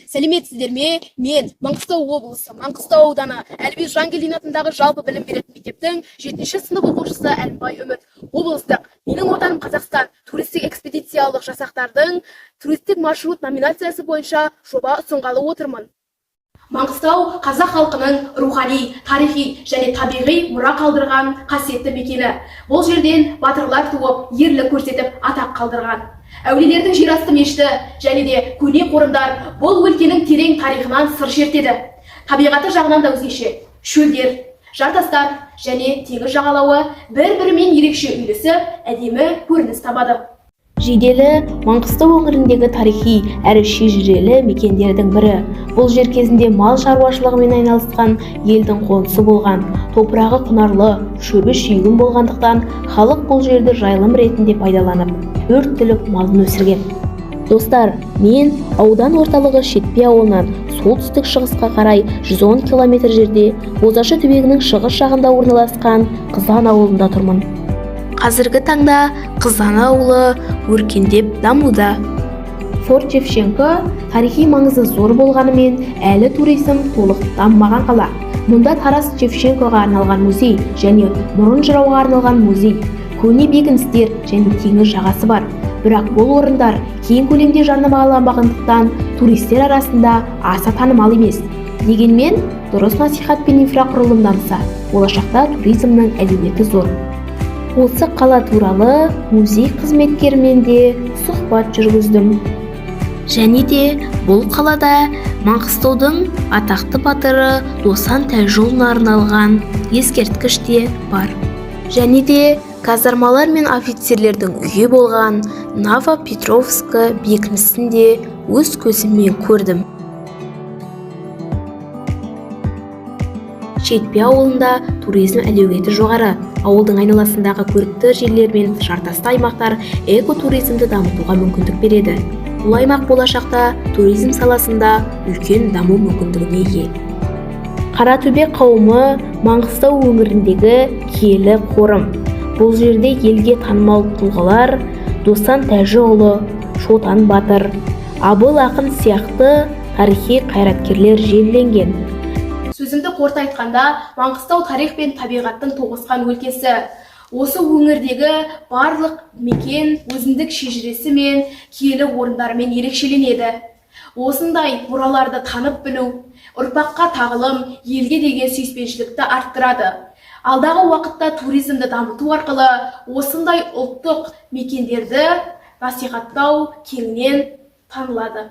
Сәлеметсіздер ме? Мен Маңғыстау облысы, Маңғыстау ауданы Әлібек Жангелдин атындағы жалпы білім беретін мектептің 7-ші сынып оқушысы Әлімбай Үміт. Облыстық менің отаным Қазақстан туристік экспедициялық жасақтардың туристік маршрут номинациясы бойынша жоба ұсынғалы отырмын. Маңғыстау қазақ халқының рухани, тарихи және табиғи мұра қалдырған қасиетті мекені. Бұл жерден батырлар туып, ерлік көрсетіп, атақ қалдырған. Әулиелердің жерасты мешіті және де көне қорымдар бұл өлкенің терең тарихынан сыр шертеді. Табиғаты жағынан да өзгеше. Шөлдер, жартастар және теңіз жағалауы бір-бірімен ерекше үйлесіп, әдемі көрініс табады. Жиделі Маңғыстау өңіріндегі тарихи әрі шежірелі мекендердің бірі. Бұл жер кезінде мал шаруашылығымен айналысқан елдің қонысы болған. Топырағы құнарлы, шөбі шүйгін болғандықтан, халық бұл жерді жайылым ретінде пайдаланып, 4 түлік малын өсірген. Достар, мен аудан орталығы Шетпе ауылынан солтүстік шығысқа қарай 110 км жерде Бозашы түбегінің шығыс жағында орналасқан Қызан ауылында тұрмын. Қазіргі таңда Қызан ауылы өркендеп дамуда. Форт Шевченко тарихи маңызы зор болғанымен, әлі туризм толық дамымаған қала. Мұнда Тарас Шевченкоға арналған музей және мұрын жырауға арналған музей, көне бекіністер және теңіз жағасы бар. Бірақ бұл орындар кең көлемде жарнамаланбағандықтан туристер арасында аса танымал емес. Дегенмен, дұрыс насихат пен инфрақұрылым дамыса, болашақта туризмнің әлеуеті зор. Осы қала туралы музей қызметкерімен де сұхбат жүргіздім. Және де бұл қалада Маңғыстаудың атақты батыры Досан Тайжолына арналған ескерткіш те бар. Және де казармалар мен офицерлердің үйі болған Ново-Петровскі бекінісін де өз көзіммен көрдім. Шетпе ауылында туризм әлеуеті жоғары. Ауылдың айналасындағы көрікті жерлер мен жартасты аймақтар экотуризмді дамытуға мүмкіндік береді. Бұл аймақ болашақта туризм саласында үлкен даму мүмкіндігіне ие. Қаратөбе қауымы Маңғыстау өңіріндегі киелі қорым. Бұл жерде елге танымал тұлғалар Досан Тәжіұлы, Шотан Батыр, Абыл Ақын сияқты тарихи қайраткерлер жерленген. Сөзімді қорыта айтқанда, Маңғыстау тарих пен табиғаттың тоғысқан өлкесі. Осы өңірдегі барлық мекен өзіндік шежіресі мен киелі орындарымен ерекшеленеді. Осындай мұраларды танып білу, ұрпаққа тағылым, елге деген сүйіспеншілікті арттырады. Алдағы уақытта туризмді дамыту арқылы осындай ұлттық мекендерді насихаттау кеңінен танылады.